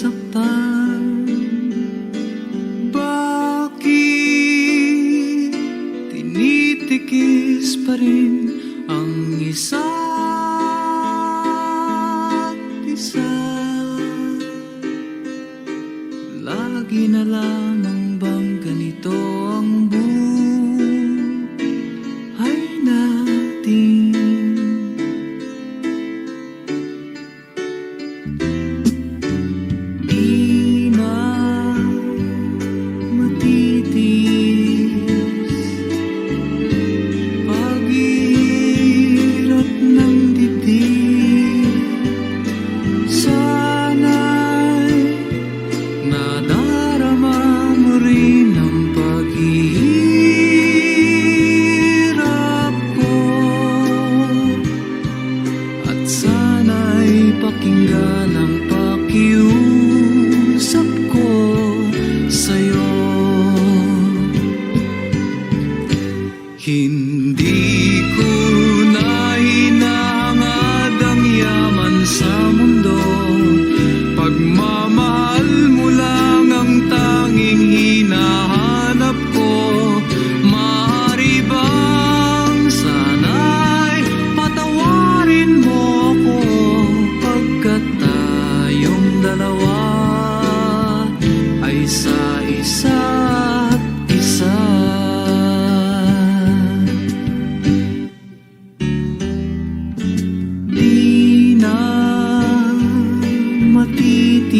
nasaktan? Bakit tinitikis pa rin ang isa't isa? Lagi na lamang bang ganito ang buhay natin? Di na matitis paghirap ng dibdib. Sana'y nadarama mo rin ang paghihirap ko, at sana'y pakinggan ang pakiusap ko sa'yo. Hindi ko na hinahangad ang yaman sa mundo, pagmamahal mo lang ang tanging hinahanap ko. Maaari bang sana'y patawarin mo ako, pagkat tayong dalawa ay sa isa't isa. Di na matitis